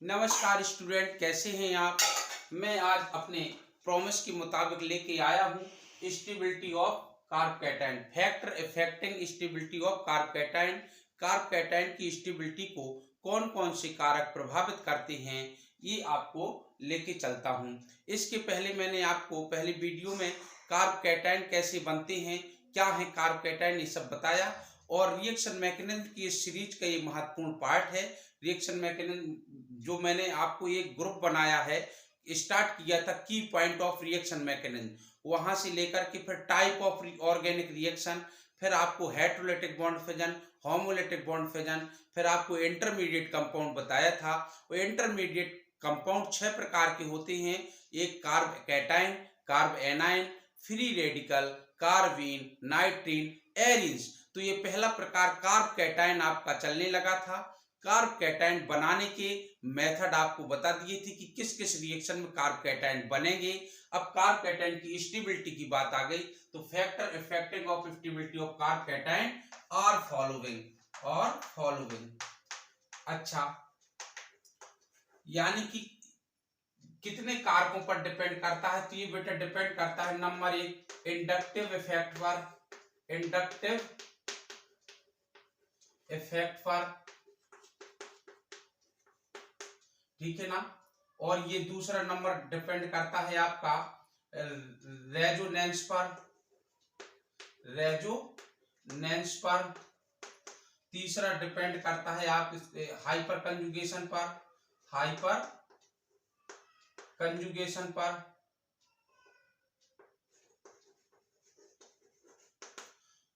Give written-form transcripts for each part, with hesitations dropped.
नमस्कार स्टूडेंट, कैसे हैं आप। मैं आज अपने प्रॉमिस के मुताबिक लेके आया हूँ stability of carbocation, factor affecting stability of carbocation. Carbocation की स्टेबिलिटी को कौन कौन से कारक प्रभावित करते हैं, ये आपको लेके चलता हूँ। इसके पहले मैंने आपको पहले वीडियो में कार्बोकैटायन कैसे बनते हैं, क्या है कार्बोकैटायन, ये सब बताया। और रिएक्शन मैकेनिज्म की इस सीरीज का ये महत्वपूर्ण पार्ट है। रिएक्शन मैकेनिज्म जो मैंने आपको एक ग्रुप बनाया है, स्टार्ट किया था की पॉइंट ऑफ रिएक्शन मैकेनिज्म, वहां से लेकर के फिर टाइप ऑफ ऑर्गेनिक रिएक्शन, फिर आपको heterolytic bond fission, homolytic bond fission, फिर आपको इंटरमीडिएट कंपाउंड बताया था। वो इंटरमीडिएट कंपाउंड 6 प्रकार के होते हैं। एक carb cation, carb anion, free radical, carbene, नाइट्रीन, arenes. तो ये पहला प्रकार कार्ब कैटायन आपका चलने लगा था। कार्ब कैटायन बनाने के मेथड आपको बता दिए थे कि किस किस रिएक्शन में कार्ब कैटायन बनेंगे। अब कार्ब कैटायन की स्टेबिलिटी की बात आ गई, तो factor affecting of stability of carb cation are following. अच्छा, यानी कि कितने कारकों पर डिपेंड करता है, तो ये बेटा डिपेंड करता है नंबर 1 इंडक्टिव इफेक्ट पर, ठीक है ना। और ये दूसरा नंबर डिपेंड करता है आपका रेजोनेंस पर। तीसरा डिपेंड करता है आप हाइपर कंजुगेशन पर।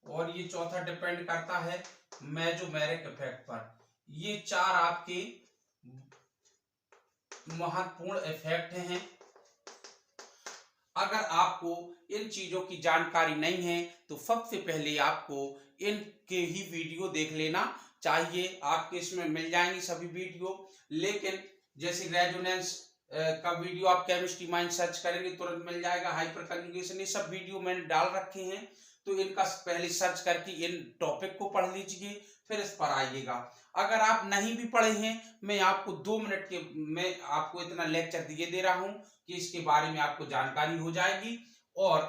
और ये चौथा डिपेंड करता है मेसोमेरिक इफेक्ट पर। ये 4 आपके महत्वपूर्ण इफेक्ट हैं। अगर आपको इन चीजों की जानकारी नहीं है तो सबसे पहले आपको इनके ही वीडियो देख लेना चाहिए। आपके इसमें मिल जाएंगी सभी वीडियो। लेकिन जैसे रेजोनेंस का वीडियो आप केमिस्ट्री माइंड सर्च करेंगे तुरंत मिल जाएगा। हाइपर कंजुगेशन, ये सब वीडियो मैंने डाल रखे हैं, तो इनका पहले सर्च करके इन टॉपिक को पढ़ लीजिए, फिर इस पर आइएगा। अगर आप नहीं भी पढ़े हैं, मैं आपको 2 मिनट के मैं आपको इतना लेक्चर दिए दे रहा हूं कि इसके बारे में आपको जानकारी हो जाएगी और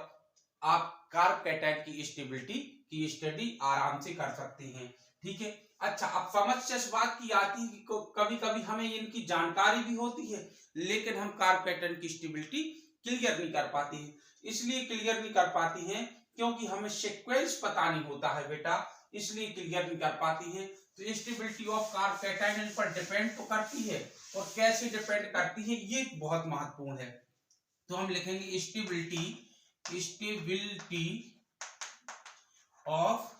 आप कार्ब कैटायन की स्टेबिलिटी की स्टडी आराम से कर सकते हैं। ठीक है। अच्छा, अब समस्या इस बात की आती है कि कभी कभी हमें इनकी जानकारी भी होती है, लेकिन हम कार्ब कैटायन की स्टेबिलिटी क्लियर नहीं कर पाते हैं। इसलिए क्लियर नहीं कर पाती हैं क्योंकि हमें सीक्वेंस पता नहीं होता है बेटा, इसलिए क्लियर नहीं कर पाती हैं। तो स्टेबिलिटी ऑफ कार्ब कैटायन पर डिपेंड तो करती है, और कैसे डिपेंड करती है ये बहुत महत्वपूर्ण है। तो हम लिखेंगे स्टेबिलिटी ऑफ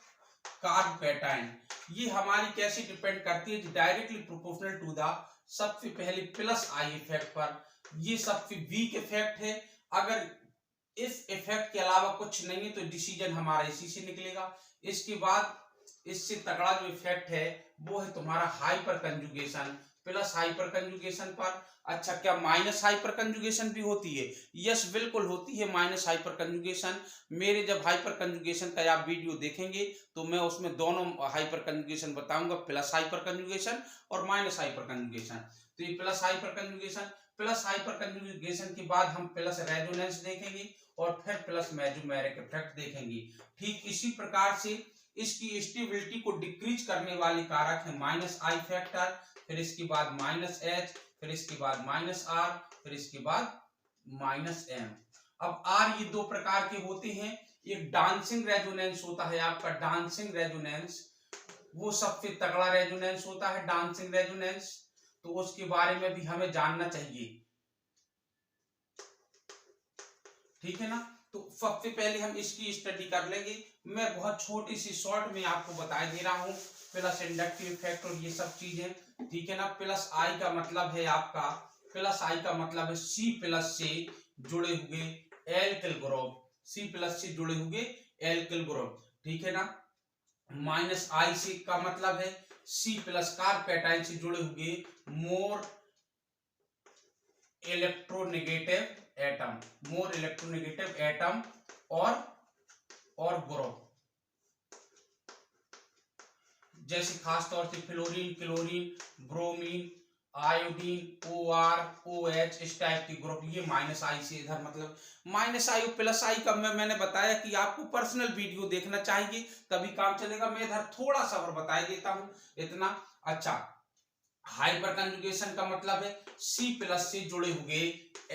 कार्ब कैटायन। ये हमारी कैसे डिपेंड करती है, डायरेक्टली प्रोपोर्शनल टू द सबसे पहले प्लस आई इफेक्ट पर। ये सबसे वीक इफेक्ट है। अगर इस इफेक्ट के अलावा कुछ नहीं है तो डिसीजन हमारा इसी से निकलेगा। इसके बाद इससे तगड़ा जो इफेक्ट है वो है तुम्हारा hyper conjugation, plus hyper conjugation पर। अच्छा, क्या माइनस हाइपर कंजुगेशन भी होती है? यस, बिल्कुल होती है माइनस हाइपर कंजुगेशन। मेरे जब हाइपर कंजुगेशन का आप वीडियो देखेंगे तो मैं उसमें दोनों हाइपर कंजुगेशन बताऊंगा, प्लस हाइपर कंजुगेशन और माइनस हाइपर कंजुगेशन। तो ये प्लस हाइपर कंजुगेशन के बाद हम प्लस रेजोनेंस देखेंगे और फिर प्लस मेसोमेरिक इफेक्ट देखेंगे। ठीक इसी प्रकार से इसकी स्टेबिलिटी को डिक्रीज करने वाले कारक है माइनस आई फैक्टर, फिर इसके बाद माइनस एच, फिर इसके बाद माइनस आर, फिर इसके बाद माइनस एम। अब आर ये 2 प्रकार के होते हैं। एक डांसिंग रेजोनेंस होता है आपका, डांसिंग रेजोनेंस, वो सबसे तगड़ा रेजोनेंस होता है डांसिंग रेजोनेंस, तो उसके बारे में भी हमें जानना चाहिए। ठीक है ना। तो सबसे पहले हम इसकी स्टडी कर लेंगे। मैं बहुत छोटी सी शॉर्ट में आपको बता दे रहा हूं, प्लस इंडक्टिव इफेक्ट और ये सब चीजें। ठीक है ना। प्लस आई का मतलब है आपका, प्लस आई का मतलब है सी प्लस से जुड़े हुए एल्किल ग्रुप, सी प्लस से जुड़े हुए एल्किल ग्रुप। ठीक है ना। माइनस आई से का मतलब है सी प्लस कार्ब कैटायन से जुड़े हुए मोर इलेक्ट्रोनेगेटिव एटम और ग्रुप, जैसे खास तौर से fluorine, chlorine, bromine, iodine OR OH इस टाइप के ग्रुप, ये माइनस आई से इधर, मतलब माइनस आई प्लस आई का मैंने बताया कि आपको पर्सनल वीडियो देखना चाहिए तभी काम चलेगा। मैं इधर थोड़ा सा और बता देता हूं इतना। अच्छा, हाइपर कंजुगेशन का मतलब है C+ से जुड़े हुए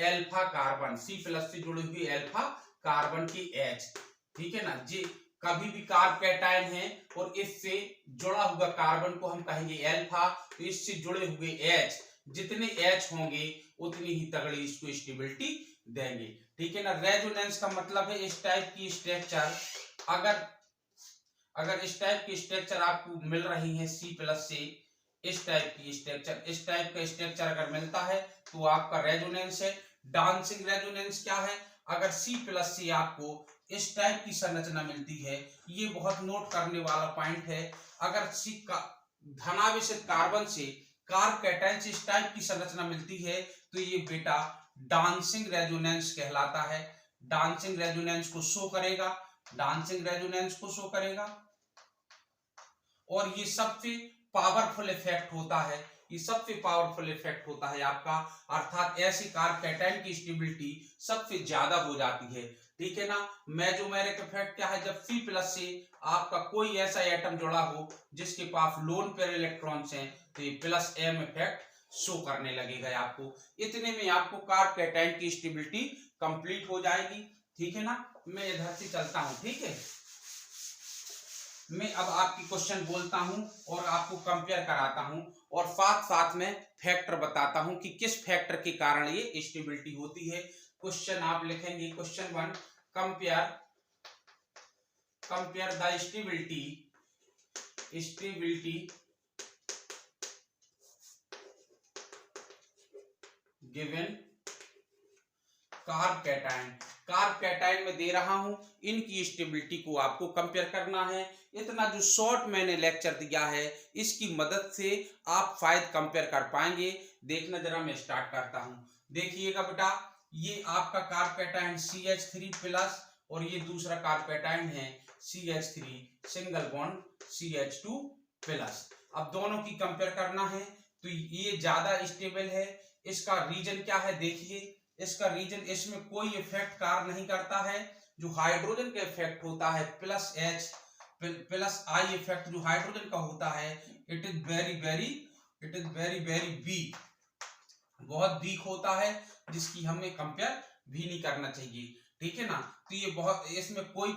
एल्फा कार्बन, C+ से जुड़े हुए एल्फा कार्बन की H, ठीक है ना जी। कभी भी कार्ब कैटायन है और इससे जुड़ा हुआ कार्बन को हम कहेंगे एल्फा, तो इससे जुड़े हुए H, जितने H होंगे उतनी ही तगड़ी इसको स्टेबिलिटी देंगे, ठीक है ना। रेजोनेंस का मतलब है इस टाइप की स्ट्रक्चर, अगर इस टाइप की स्ट्रक्चर आपको मिल रही है C+ से, इस टाइप की स्ट्रक्चर, इस टाइप का स्ट्रक्चर अगर मिलता है तो आपका रेजोनेंस है। डांसिंग रेजोनेंस क्या है? अगर C+ से आपको इस टाइप की संरचना मिलती है, ये बहुत नोट करने वाला पॉइंट है। अगर C का धनावेशित कार्बन से कार्ब कैटायन से इस टाइप की संरचना मिलती है तो ये बेटा डांसिंग रेजोनेंस कहलाता है। डांसिंग रेजोनेंस को शो करेगा, डांसिंग रेजोनेंस को शो करेगा, और ये सबसे पावरफुल इफेक्ट होता है, ये सबसे पावरफुल इफेक्ट होता है आपका, अर्थात ऐसी कार्ब कैटायन की स्टेबिलिटी सबसे ज्यादा हो जाती है, ठीक है ना। मेसोमेरिक इफेक्ट क्या है? जब C+ से आपका कोई ऐसा एटम जुड़ा हो जिसके पास लोन पेयर इलेक्ट्रॉन्स हैं तो ये +M इफेक्ट शो करने लगेगा आपको। इतने में आपको कार्ब कैटायन की स्टेबिलिटी कंप्लीट हो जाएगी, ठीक है ना। मैं इधर से चलता हूं, ठीक है। मैं अब आपकी क्वेश्चन बोलता हूं और आपको कंपेयर कराता हूं और साथ साथ में फैक्टर बताता हूं कि किस फैक्टर के कारण ये स्टेबिलिटी होती है। क्वेश्चन आप लिखेंगे, question 1, compare the stability given carb cation में दे रहा हूं, इनकी स्टेबिलिटी को आपको कंपेयर करना है। इतना जो शॉर्ट मैंने लेक्चर दिया है इसकी मदद से आप शायद कंपेयर कर पाएंगे। देखना जरा, मैं स्टार्ट करता हूं। देखिएगा बेटा, ये आपका कार्ब कैटायन CH3+ और ये दूसरा कार्ब कैटायन है CH3 सिंगल बॉन्ड CH2+। अब दोनों की कंपेयर करना है तो ये ज्यादा स्टेबल है। इसका रीजन क्या है? देखिए, इसका रीजन, इसमें कोई इफेक्ट कार्य नहीं करता है। जो हाइड्रोजन का इफेक्ट होता है +H+I इफेक्ट जो हाइड्रोजन का होता है, it is very very weak, बहुत वीक होता है, जिसकी हमें कंपेयर भी नहीं करना चाहिए, ठीक है ना। तो ये बहुत, इसमें कोई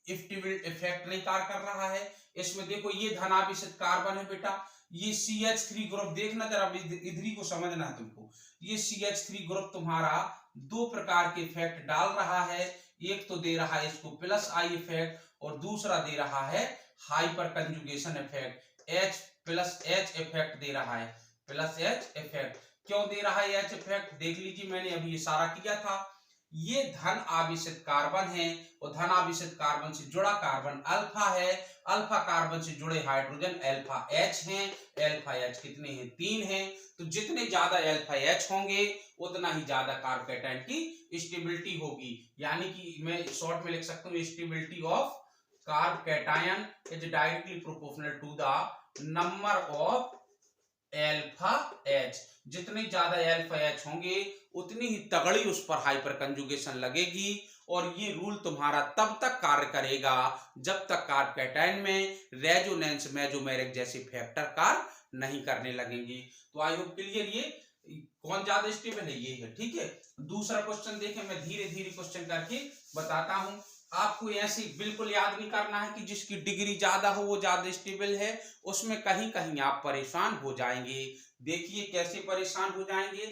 इफेक्ट नहीं कार्य कर रहा है। इसमें देखो, ये धनावेशित कार्बन है बेटा, ये CH3 ग्रुप, देखना जरा, इधर ही को समझना है तुमको। ये CH3 ग्रुप तुम्हारा दो प्रकार के इफेक्ट डाल रहा है। एक तो दे रहा है इसको +I इफेक्ट और दूसरा दे रहा है hyper conjugation effect, H+H effect दे रहा है, +H इफेक्ट। क्यों दे रहा है H इफेक्ट? देख लीजिए, मैंने अभी इशारा किया था, ये धन आवेशित कार्बन है और धन आवेशित कार्बन से जुड़ा कार्बन अल्फा है, अल्फा कार्बन से जुड़े हाइड्रोजन अल्फा H हैं, अल्फा H कितने हैं? 3 हैं। तो जितने ज्यादा अल्फा H होंगे उतना ही ज्यादा कार्ब कैटायन की स्टेबिलिटी होगी। यानी कि मैं शॉर्ट में लिख सकता हूँ, stability of carb cation is directly proportional to the number of alpha H। जितने ज्यादा अल्फा H होंगे उतनी ही तगड़ी उस पर हाइपर कंजुगेशन लगेगी, और ये रूल तुम्हारा तब तक कार्य करेगा जब तक कार्ब कैटायन में रेजोनेंस मेसोमेरिक जैसे फैक्टर कार्य नहीं करने लगेंगे। तो आई होप क्लियर, ये कौन ज्यादा स्टेबल है, ये है, ठीक है। दूसरा क्वेश्चन देखें, मैं धीरे धीरे क्वेश्चन करके बताता हूं। आपको ऐसे बिल्कुल याद नहीं करना है कि जिसकी डिग्री ज्यादा हो वो ज्यादा स्टेबल है, उसमें कहीं कहीं आप परेशान हो जाएंगे। देखिए कैसे परेशान हो जाएंगे।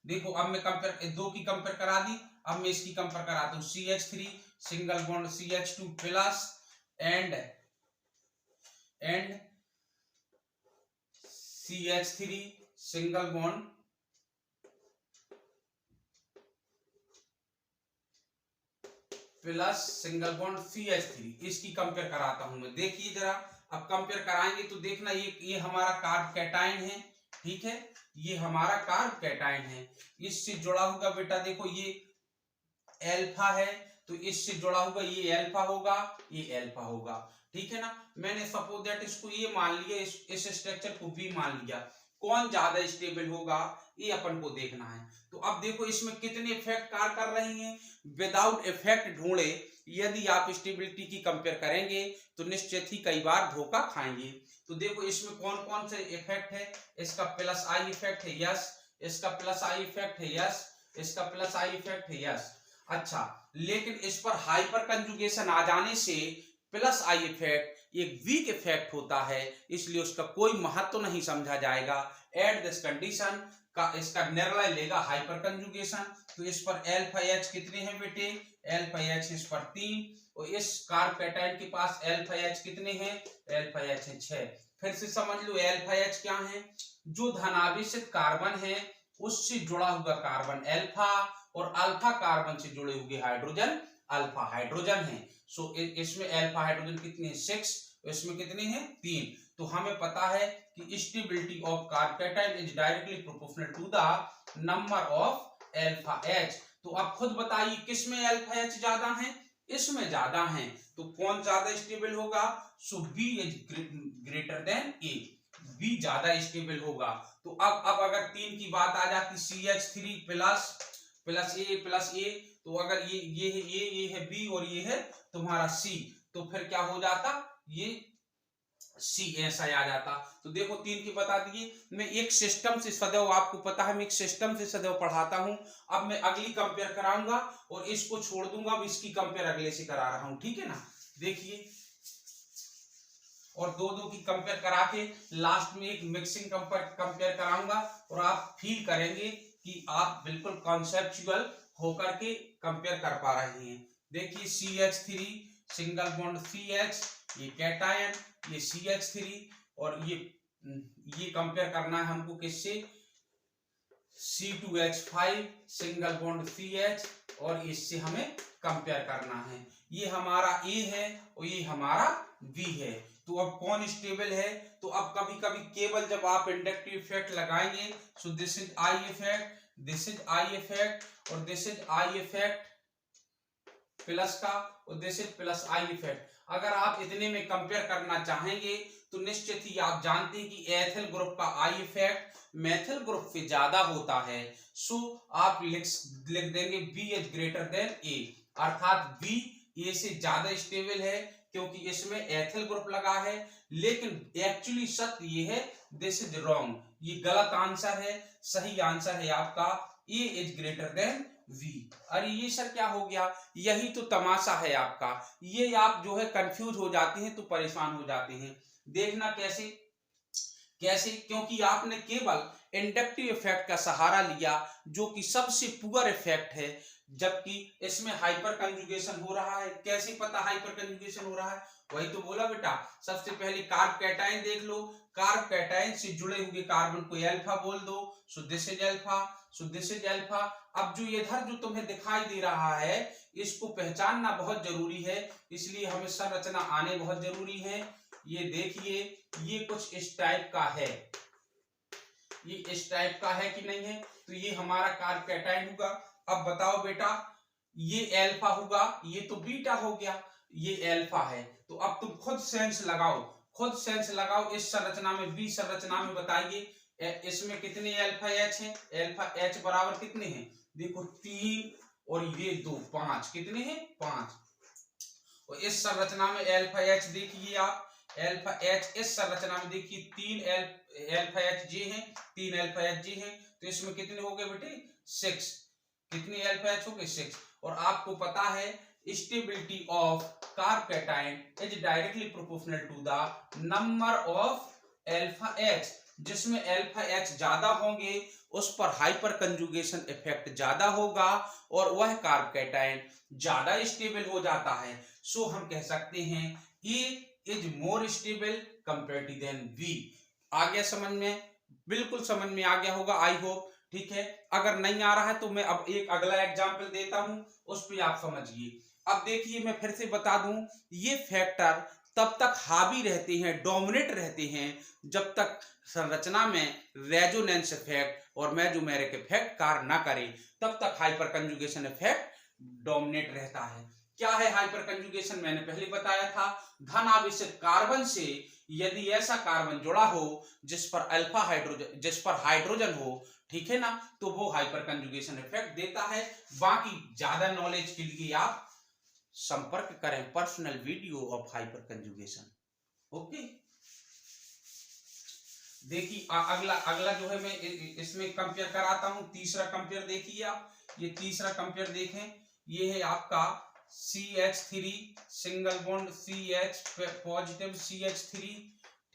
देखो, अब मैं कंपेयर, दो की कंपेयर करा दी, अब मैं इसकी कंपेयर कराता हूं। CH3 single bond CH2+ and CH3 single bond plus single bond CH3, इसकी कंपेयर कराता हूं मैं। देखिए जरा, अब कंपेयर कराएंगे तो देखना, ये हमारा कार्ब कैटायन है, ठीक है, ये हमारा कार्ब कैटायन है। इससे जुड़ा होगा बेटा, देखो ये अल्फा है तो इससे जुड़ा होगा ये अल्फा होगा, ये अल्फा होगा, ठीक है ना। मैंने सपोज दैट इसको ये मान लिया, इस स्ट्रक्चर को B मान लिया। कौन ज्यादा स्टेबल होगा ये अपन को देखना है। तो अब देखो इसमें कितने इफेक्ट कार्य कर रही हैं, विदाउट इफेक्ट ढूंढे यदि आप स्टेबिलिटी की कंपेयर करेंगे तो निश्चित ही कई बार धोखा खाएंगे। तो देखो इसमें कौन कौन से इफेक्ट है, इसका प्लस आई इफेक्ट है, यस, इसका प्लस आई इफेक्ट है, यस, इसका प्लस आई इफेक्ट है, यस। अच्छा, लेकिन इस पर हाइपर कंजुगेशन आ जाने से प्लस आई इफेक्ट एक वीक इफेक्ट होता है, इसलिए उसका कोई महत्व नहीं समझा जाएगा। एट दिस कंडीशन का इसका निर्णय लेगा हाइपर कंजुगेशन। तो इस पर अल्फा एच कितने हैं बेटे, अल्फा एच इस पर 3, और इस कार्बोकेटाइन के पास अल्फा एच कितने हैं, अल्फा एच है 6। फिर से समझ लो अल्फा एच क्या है, जो धनावेशित कार्बन है उससे जुड़ा हुआ कार्बन अल्फा, और अल्फा कार्बन से जुड़े हुए हाइड्रोजन अल्फा हाइड्रोजन है। सो इसमें अल्फा हाइड्रोजन कितने हैं 6, इसमें कितने हैं 3। तो हमें पता है कि stability of carbocation is directly proportional to the number of alpha H. तो अब खुद बताइए किसमें अल्फा एच ज्यादा है, इसमें ज्यादा है। तो कौन ज्यादा स्टेबल होगा, so B is greater than A, B ज्यादा स्टेबल होगा। तो अब अगर 3 की बात आ जाती CH3 प्लस ए, तो अगर ये है बी और ये है तुम्हारा सी, तो फिर क्या हो जाता, ये सी ऐसा आ जाता। तो देखो 3 की बता दिए। मैं एक सिस्टम से सदैव, आपको पता है मैं एक सिस्टम से सदैव पढ़ाता हूं। अब मैं अगली कंपेयर कराऊंगा और इसको छोड़ दूंगा, अब इसकी कंपेयर अगले से करा रहा हूं, ठीक है ना। देखिए, और दो की कंपेयर करा के लास्ट में एक मिक्सिंग कंपेयर कराऊंगा, और आप फील करेंगे कि आप बिल्कुल कॉन्सेप्चुअल होकर के कंपेयर कर पा रहे हैं। देखिए CH3 सिंगल बॉन्ड CH, ये कैटायन, ये CH3, और ये कंपेयर करना है हमको किससे, C2H5 सिंगल बॉन्ड CH, और इससे हमें कंपेयर करना है। ये हमारा A है और ये हमारा B है। तो अब कौन स्टेबल है, तो अब कभी कभी केवल जब आप इंडक्टिव इफेक्ट लगाएंगे, so this is I effect, this is I effect, और this is I effect plus का, और this is plus I effect. अगर आप इतने में कंपेयर करना चाहेंगे तो निश्चित ही आप जानते हैं कि एथिल ग्रुप का आई इफेक्ट मेथिल ग्रुप से ज्यादा होता है। सो आप लिख देंगे बी इज ग्रेटर देन ए, अर्थात बी ए से ज्यादा स्टेबल है क्योंकि इसमें एथिल ग्रुप लगा है। लेकिन एक्चुअली सत्य ये है, दिस इज रॉन्ग, ये गलत आंसर है। सही आंसर है आपका ए इज ग्रेटर देन वी। अरे ये सर क्या हो गया, यही तो तमाशा है आपका, ये आप जो है कंफ्यूज हो जाते हैं तो परेशान हो जाते हैं। देखना कैसे, क्योंकि आपने केवल इंडक्टिव इफेक्ट का सहारा लिया जो कि सबसे पुअर इफेक्ट है, जबकि इसमें हाइपर कंजुगेशन हो रहा है। कैसे पता हाइपर कंजुगेशन हो रहा है, वही तो बोला बेटा। सबसे पहले कार्ब कैटायन देख लो, कार्ब कैटायन से जुड़े हुए कार्बन को अल्फा बोल दो, सो this is alpha, so this is alpha. अब जो इधर जो तुम्हें दिखाई दे रहा है इसको पहचानना बहुत जरूरी है, इसलिए हमें संरचना आने बहुत जरूरी है। ये देखिए, ये कुछ इस टाइप का है, ये इस टाइप का है कि नहीं है, तो ये हमारा कार्ब कैटायन होगा। अब बताओ बेटा, ये अल्फा होगा, ये तो बीटा हो गया, ये अल्फा है। तो अब तुम खुद सेंस लगाओ इस संरचना में, बी संरचना में बताइए इसमें कितने अल्फा एच हैं। अल्फा एच बराबर कितने हैं, देखो 3 और ये 2, 5, कितने हैं 5। और इस संरचना में अल्फा एच देखिए आप, अल्फा एच इस संरचना में देखिए 3 अल्फा एच जे हैं, 3 अल्फा एच जे हैं, तो इसमें कितने हो गए बेटे 6, कितने अल्फा एच हो गए 6। और आपको पता है stability of carb cation is directly proportional to the number of alpha H, जिसमें अल्फा एच ज्यादा होंगे उस पर हाइपर कंजुगेशन इफेक्ट ज्यादा होगा और वह कार्ब कैटायन ज्यादा स्टेबल हो जाता है। सो हम कह सकते हैं A is more stable comparative than B. आ गया समझ में, बिल्कुल समझ में आ गया होगा आई होप, ठीक है। अगर नहीं आ रहा है तो मैं अब एक अगला एग्जांपल देता हूं, उस पर आप समझिए। अब देखिए मैं फिर से बता दूं, ये फैक्टर तब तक हावी रहते हैं, डोमिनेट रहते हैं जब तक संरचना में रेजोनेंस इफेक्ट और मेसोमेरिक इफेक्ट कार्य ना करे, तब तक हाइपर कंजुगेशन इफेक्ट डोमिनेट रहता है। क्या है हाइपर कंजुगेशन, मैंने पहले बताया था, धन आवेशित कार्बन से यदि ऐसा कार्बन जुड़ा हो जिस पर हाइड्रोजन हो, ठीक है ना, तो वो हाइपर कंजुगेशन इफेक्ट देता है। बाकी ज्यादा नॉलेज के लिए आप संपर्क करें personal video of hyper conjugation. Okay, देखिए अगला जो है मैं इसमें कंपेयर कराता हूं। तीसरा कंपेयर देखिए आप, ये तीसरा कंपेयर देखें, ये है आपका CH3 single bond CH positive CH3,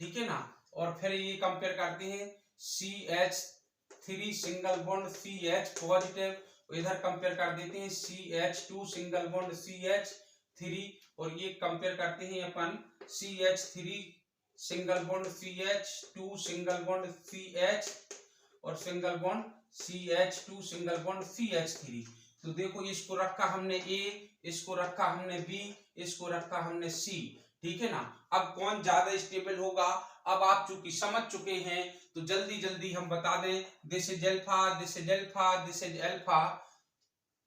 ठीक है ना, और फिर ये कंपेयर करते हैं CH3 single bond CH positive, इधर कंपेयर कर देते हैं CH2 सिंगल बॉन्ड CH3, और ये कंपेयर करते हैं अपन CH3 single bond CH2 single bond CH और single bond CH2 single bond CH3। तो देखो इसको रखा हमने A, इसको रखा हमने B, इसको रखा हमने C, ठीक है ना। अब कौन ज्यादा स्टेबल होगा, अब आप चूंकि समझ चुके हैं तो जल्दी जल्दी हम बता दें, this is alpha, this is alpha, this is alpha,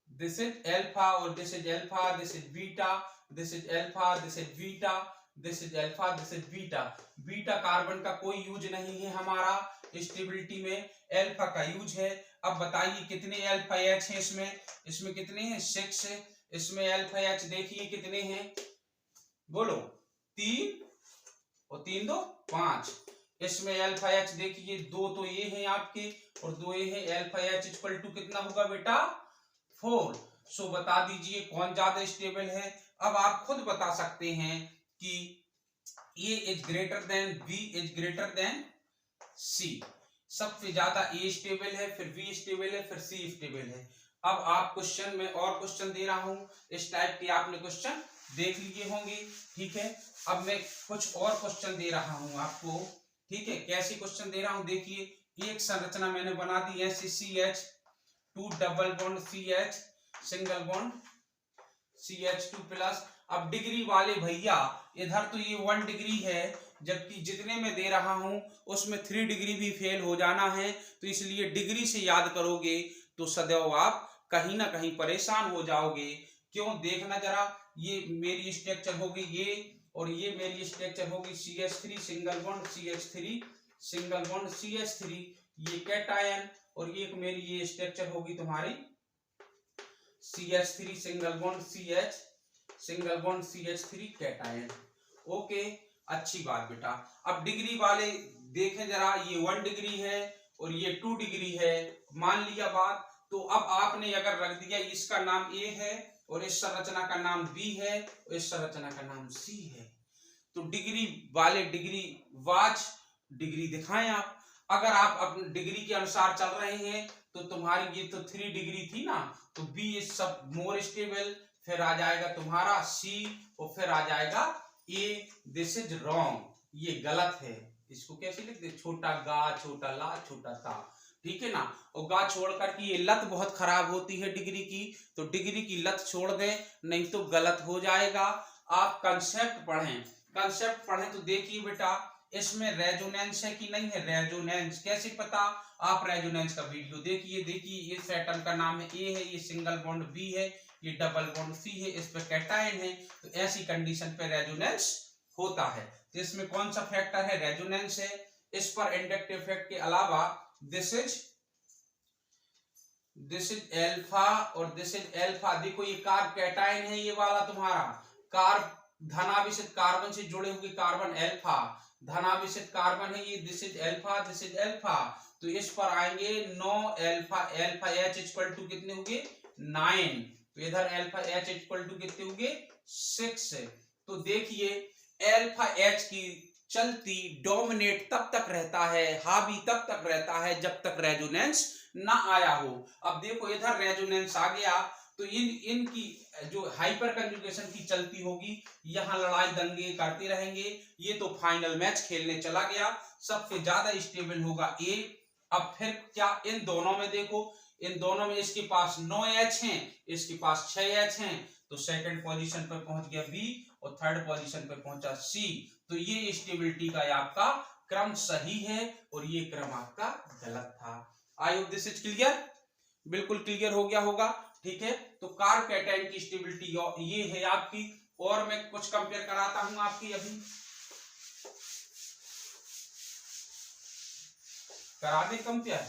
this is alpha, और this is alpha, this is beta, this is alpha, this is beta, this is alpha, this is beta. Beta carbon का कोई use नहीं है हमारा stability में, alpha का use है। अब बताइए कितने अल्फा एच है इसमें, इसमें कितने हैं 6 है, इसमें अल्फा एच देखिए कितने हैं, बोलो 3 और 3 2 5, इसमें अल्फा एच देखिए 2 तो ये हैं आपके और 2 ये हैं, अल्फा एच इक्वल टू कितना होगा बेटा 4। सो बता दीजिए कौन ज्यादा स्टेबल है। अब आप खुद बता सकते हैं कि A is greater then B is greater then C, सबसे ज्यादा A स्टेबल है, फिर B स्टेबल है, फिर C स्टेबल है। अब आप क्वेश्चन में और क्वेश्चन दे रहा हूं, इस टाइप के आपने क्वेश्चन देख लिए होंगे, ठीक है। अब मैं कुछ और क्वेश्चन दे रहा हूं आपको, ठीक है। कैसे क्वेश्चन दे रहा हूं देखिए, एक संरचना मैंने बना दी है CH 2 double bond CH single bond CH2 plus. अब डिग्री वाले भैया इधर तो ये 1 डिग्री है, जबकि जितने में दे रहा हूं उसमें 3 डिग्री भी फेल हो जाना है, तो इसलिए डिग्री से याद करोगे तो सदैव आप कहीं ना कहीं परेशान हो जाओगे। क्यों, देखना जरा, ये मेरी स्ट्रक्चर होगी ये, और ये मेरी स्ट्रक्चर होगी CH3 single bond CH3 single bond CH3, ये कैटायन, और एक मेरी ये स्ट्रक्चर होगी तुम्हारी CH3 single bond CH single bond CH3 cation. Okay, अच्छी बात बेटा। अब डिग्री वाले देखें जरा, ये 1 डिग्री है और ये 2 डिग्री है, मान लिया बात। तो अब आपने अगर रख दिया इसका नाम A है और इस संरचना का नाम B है और इस संरचना का नाम C है, तो डिग्री वाले डिग्री वाच डिग्री दिखाएं आप। अगर आप अपने डिग्री के अनुसार चल रहे हैं तो तुम्हारी ये तो 3 डिग्री थी ना, तो B इज सब मोर स्टेबल, फिर आ जाएगा तुम्हारा C और फिर आ जाएगा A। दिस इज रॉन्ग, ये गलत है। इसको कैसे लिखते, छोटा गा छोटा ला छोटा ता, ठीक है ना। और गा छोड़ करके ये लत बहुत खराब होती है डिग्री की, तो डिग्री की लत छोड़ दें, नहीं तो गलत हो जाएगा। आप कंसेप्ट पढ़ें, कंसेप्ट पढ़ें तो देखिए बेटा इसमें रेजोनेंस है कि नहीं है। रेजोनेंस कैसे पता, आप रेजोनेंस का वीडियो देखिए। देखिए इस एटम का नाम है A है, ये सिंगल बॉन्ड B है, ये डबल बॉन्ड C है, इस पे कैटायन है, तो ऐसी कंडीशन पे रेजोनेंस होता है। तो इसमें कौन सा फैक्टर है, रेजोनेंस है। इस पर इंडक्टिव इफेक्ट के अलावा दिस इज अल्फा और दिस इज अल्फा। देखो ये कार्ब कैटायन है, ये वाला तुम्हारा कार्ब धनाभिषिक्त कार्बन से जुड़े हुए कार्बन अल्फा, धनाभिषिक्त कार्बन है ये, this is alpha, this is alpha. तो इस पर आएंगे 9 alpha, alpha H equal to कितने होंगे 9, तो इधर अल्फा H इक्वल टू कितने होंगे 6। तो देखिए अल्फा H की चलती डोमिनेट तब तक रहता है, हावी तब तक रहता है जब तक रेजोनेंस ना आया हो। अब देखो इधर रेजोनेंस आ गया तो इनकी जो हाइपर कंजुगेशन की चलती होगी, यहाँ लड़ाई दंगे करते रहेंगे, ये तो फाइनल मैच खेलने चला गया। सबसे ज्यादा स्टेबल होगा A। अब फिर क्या, इन दोनों में देखो, इन दोनों में इसके पास 9 H हैं, इसके पास 6 H हैं, तो सेकंड पोजीशन पर पहुंच गया B और थर्ड पोजीशन पर पहुंचा C। तो ये स्टेबिलिटी का आपका क्रम सही है और ये क्रम आपका गलत था। आई होप दिस इज क्लियर, बिल्कुल क्लियर हो गया होगा, ठीक है। तो कार्ब कैटायन की स्टेबिलिटी ये है आपकी, और मैं कुछ कंपेयर कराता हूं आपकी अभी। करा दे कंपेयर,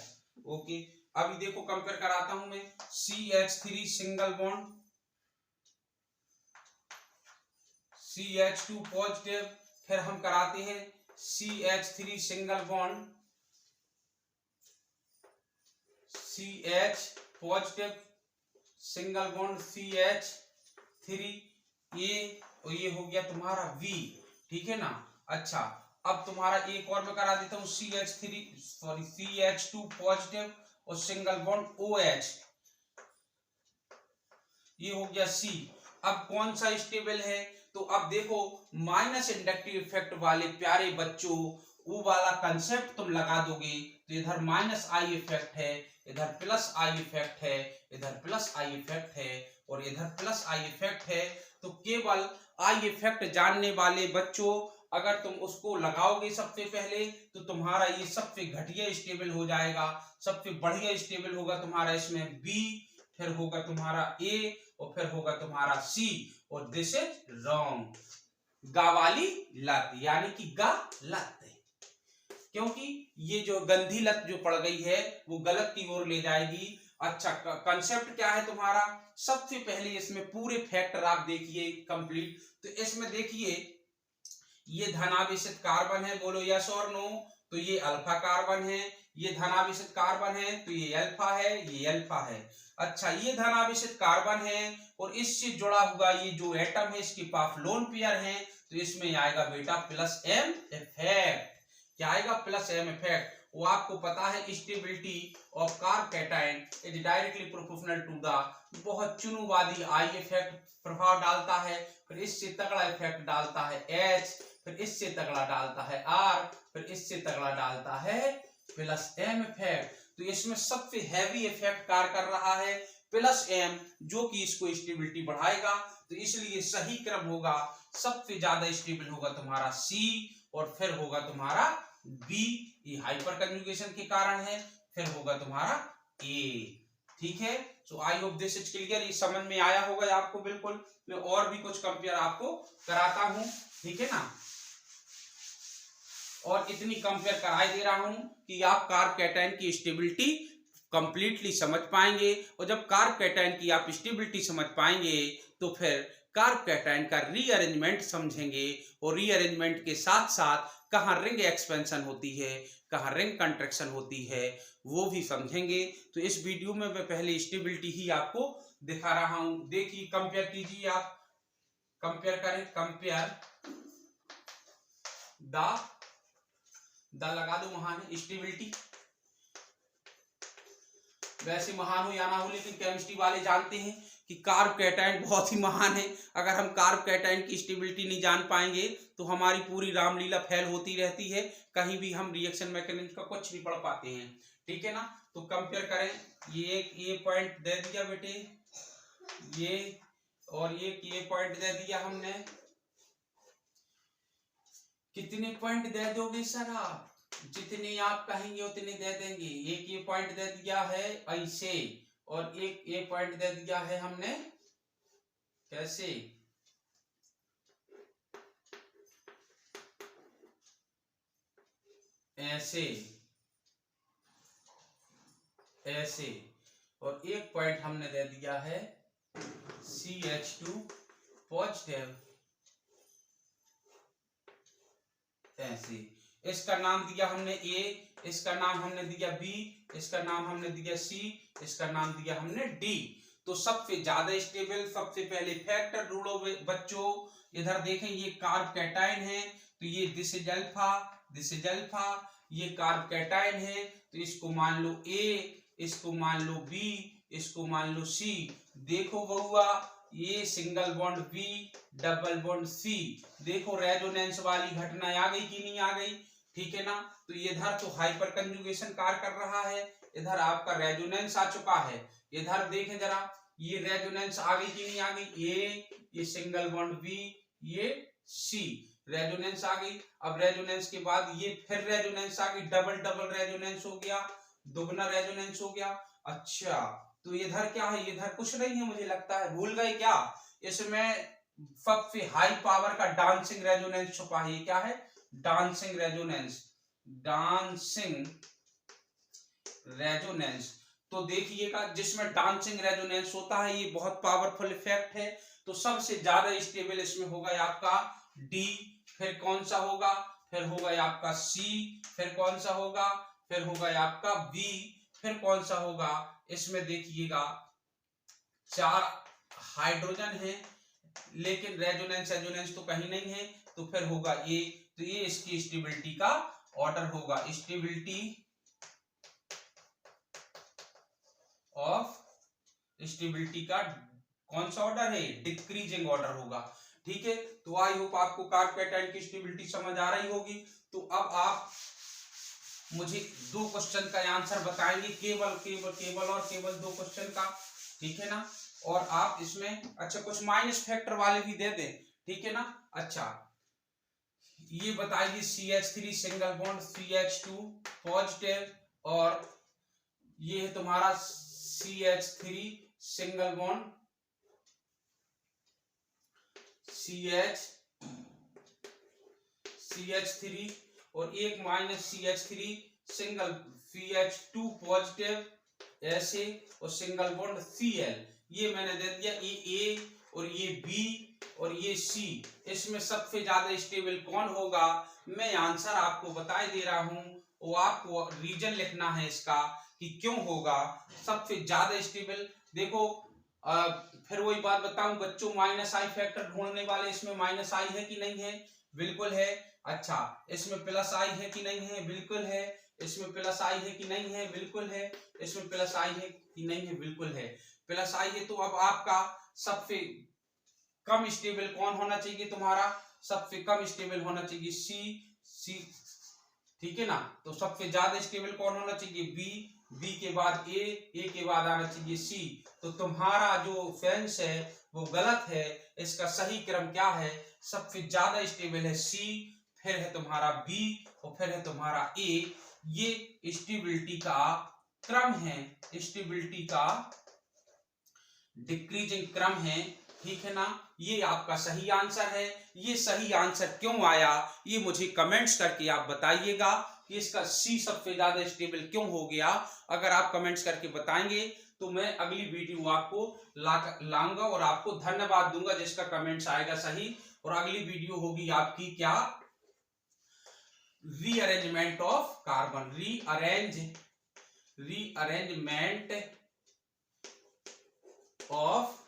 ओके। अभी देखो कंपेयर कराता हूं मैं, CH3 single bond, CH2 positive, फिर हम कराते हैं CH3 single bond, CH positive single bond CH3, ये हो गया तुम्हारा V, ठीक है ना। अच्छा, अब तुम्हारा एक और मैं करा देता हूं CH2 पॉजिटिव और सिंगल बॉन्ड OH, ये हो गया C। अब कौन सा स्टेबल है, तो अब देखो माइनस इंडक्टिव इफेक्ट वाले प्यारे बच्चों, वो वाला कंसेप्ट तुम लगा दोगे तो इधर माइनस आई इफेक्ट है, इधर प्लस आई इफेक्ट है, इधर प्लस आई इफेक्ट है और इधर प्लस आई इफेक्ट है। तो केवल आई इफेक्ट जानने वाले बच्चों, अगर तुम उसको लगाओगे सबसे पहले तो तुम्हारा ये सबसे घटिया स्टेबल हो जाएगा, सबसे बढ़िया स्टेबल होगा तुम्हारा इसमें B, फिर होगा तुम्हारा A और फिर होगा तुम्हारा C, और दिस इज रॉन्ग, गावाली लत, यानी कि गा लत, क्योंकि ये जो गंदी लत जो पड़ गई है वो गलत की ओर ले जाएगी। अच्छा, कंसेप्ट क्या है तुम्हारा, सबसे पहले इसमें पूरे फैक्टर आप देखिए कंप्लीट। तो इसमें देखिए ये धनावेशित कार्बन है, बोलो यस और नो, तो ये अल्फा कार्बन है, ये धनावेशित कार्बन है तो ये अल्फा है, ये अल्फा है। अच्छा, ये धनावेशित कार्बन है और इससे जुड़ा हुआ ये जो एटम है इसके पास लोन पेयर है, तो इसमें आएगा बेटा प्लस एम इफेक्ट। क्या आएगा, प्लस एम इफेक्ट। वो आपको पता है stability of carbocation is directly proportional to the, बहुत चुनुवादी आई इफेक्ट प्रभाव डालता है, फिर इससे तगड़ा इफेक्ट डालता है H, फिर इससे तगड़ा डालता है R, फिर इससे तगड़ा डालता है प्लस एम इफेक्ट। तो इसमें सबसे हैवी इफेक्ट कार्य कर रहा है प्लस एम, जो कि इसको स्टेबिलिटी बढ़ाएगा। तो इसलिए सही क्रम होगा, सबसे ज्यादा स्टेबल होगा तुम्हारा C और फिर होगा तुम्हारा B, ये हाइपर कंजुगेशन के कारण है, फिर होगा तुम्हारा A, ठीक है। So I hope this is clear, ये समझ में आया होगा आपको बिल्कुल। मैं और भी कुछ कंपेयर आपको कराता हूं, ठीक है ना, और इतनी कंपेयर कराई दे रहा हूं कि आप कार्बोकैटायन की स्टेबिलिटी कंप्लीटली समझ पाएंगे, और जब कार्बोकैटायन की आप स्टेबिलिटी समझ पाएंगे तो फिर कार्बोकैटायन का रीअरेंजमेंट समझेंगे, और रीअरेंजमेंट के साथ साथ कहाँ रिंग एक्सपेंशन होती है, कहाँ रिंग कंट्रैक्शन होती है, वो भी समझेंगे। तो इस वीडियो में मैं पहले स्टेबिलिटी ही आपको दिखा रहा हूं। देखिए कंपेयर कीजिए, आप कंपेयर करें, कंपेयर द लगा दो महान स्टेबिलिटी। वैसे महान हो या ना हो, लेकिन केमिस्ट्री वाले जानते हैं कि कार्बोकैटायन बहुत ही महान है। अगर हम कार्बोकैटायन की स्टेबिलिटी नहीं जान पाएंगे तो हमारी पूरी रामलीला फैल होती रहती है, कहीं भी हम रिएक्शन मैकेनिज्म का कुछ नहीं पढ़ पाते हैं, ठीक है ना। तो कंपेयर करें, ये पॉइंट दे दिया बेटे, ये और ये पॉइंट दे दिया हमने। कितने पॉइंट दे दोगे सर आप, जितने आप कहेंगे उतने दे देंगे। एक ये पॉइंट दे दिया है ऐसे, और एक ये पॉइंट दे दिया है हमने कैसे, ऐसे ऐसे, और एक पॉइंट हमने दे दिया है CH2 पॉजिटिव ऐसे। इसका नाम दिया हमने A, इसका नाम हमने दिया B, इसका नाम हमने दिया C, इसका नाम दिया हमने D। तो सबसे ज्यादा स्टेबल सबसे पहले फैक्टर ढूंढो बच्चों। इधर देखें ये कार्बोकैटायन है, तो ये this is alpha, this is alpha, ये कार्बोकैटायन है तो इसको मान लो A, इसको मान लो B, इसको मान लो C। देखो बहुआ, ये single bond B, double bond C, देखो रेजोनेंस वाली घटना आ गई कि नहीं आ गई, ठीक है ना। तो इधर तो हाइपर कंजुगेशन कार्य कर रहा है, इधर आपका रेजोनेंस आ चुका है। इधर देखें जरा, ये रेजोनेंस आ गई कि नहीं आ गई, ये सिंगल बॉन्ड B, ये C, रेजोनेंस आ गई। अब रेजोनेंस के बाद ये फिर रेजोनेंस आ गई, डबल डबल रेजोनेंस हो गया, दुगना रेजोनेंस हो गया। अच्छा, तो इधर क्या है, इधर कुछ नहीं है, मुझे लगता है भूल गए क्या, इसमें सबसे हाई पावर का डांसिंग रेजोनेंस छुपा है। क्या है, डांसिंग रेजोनेंस, डांसिंग रेजोनेंस। तो देखिएगा जिसमें डांसिंग रेजोनेंस होता है, ये बहुत पावरफुल इफेक्ट है। तो सबसे ज्यादा स्टेबल इसमें होगा आपका डी, फिर कौन सा होगा, फिर होगा आपका सी, फिर कौन सा होगा, फिर होगा आपका बी, फिर कौन सा होगा। इसमें देखिएगा 4 हाइड्रोजन है, लेकिन रेजोनेंस तो कहीं नहीं है, तो फिर होगा ये। तो ये इसकी स्टेबिलिटी का ऑर्डर होगा, स्टेबिलिटी का कौन सा ऑर्डर है, डिक्रीजिंग ऑर्डर होगा। ठीक है, तो आई होप आपको कार्बोकेटाइन की स्टेबिलिटी समझ आ रही होगी। तो अब आप मुझे 2 क्वेश्चन का आंसर बताएंगे, केवल 2 क्वेश्चन का, ठीक है ना। और आप इसमें अच्छा कुछ माइनस फैक्टर वाले भी दे दें, ठीक है ना। अच्छा ये बताइए CH3 single bond CH2 positive, और ये है तुम्हारा CH3 सिंगल बॉन्ड CH3 और एक minus CH3 single CH2 positive ऐसे, और सिंगल बॉन्ड Cl। ये मैंने दे दिया, ये A और ये B और ये C। इसमें सबसे ज्यादा स्टेबल कौन होगा, मैं आंसर आपको बता दे रहा हूं, वो आपको रीजन लिखना है इसका कि क्यों होगा सबसे ज्यादा स्टेबल। देखो फिर वही बात बताऊं बच्चों, माइनस आई फैक्टर ढूंढने वाले, इसमें माइनस आई है कि नहीं है, बिल्कुल है। अच्छा इसमें प्लस आई है कि नहीं है, बिल्कुल है। इसमें प्लस आई है कि नहीं है, बिल्कुल है। इसमें प्लस आई है कि नहीं है, बिल्कुल है, प्लस आई है। तो अब आपका सबसे कम स्टेबल कौन होना चाहिए, तुम्हारा सबसे कम स्टेबल होना चाहिए सी, ठीक है ना। तो सबसे ज्यादा स्टेबल कौन होना चाहिए, बी के बाद ए के बाद आना चाहिए सी। तो तुम्हारा जो फैंस है वो गलत है, इसका सही क्रम क्या है, सबसे ज्यादा स्टेबल है सी, फिर है तुम्हारा बी और फिर है तुम्हारा ए। ये स्टेबिलिटी का क्रम है, स्टेबिलिटी का डिक्रीजिंग क्रम है, ठीक है ना। ये आपका सही आंसर है। ये सही आंसर क्यों आया, ये मुझे कमेंट्स करके आप बताइएगा कि इसका सी सबसे ज्यादा स्टेबल क्यों हो गया। अगर आप कमेंट्स करके बताएंगे तो मैं अगली वीडियो आपको लाऊंगा और आपको धन्यवाद दूंगा जिसका कमेंट्स आएगा सही। और अगली वीडियो होगी आपकी क्या, rearrangement of carbon, rearrangement of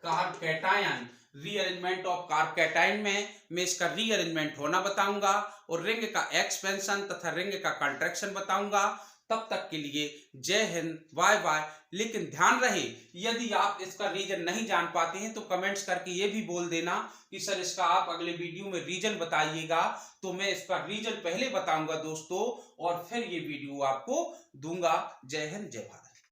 carbocation. Rearrangement of carbocation में मैं इसका रीअरेंजमेंट होना बताऊंगा और रिंग का एक्सपेंशन तथा रिंग का कंट्रैक्शन बताऊंगा। तब तक के लिए जय हिंद, बाय बाय। लेकिन ध्यान रहे यदि आप इसका रीजन नहीं जान पाते हैं तो कमेंट्स करके ये भी बोल देना कि सर इसका आप अगले वीडियो में रीजन बताइएगा, तो मैं इसका रीजन पहले बताऊंगा दोस्तों और फिर ये वीडियो आपको दूंगा। जय हिंद, जय भारत।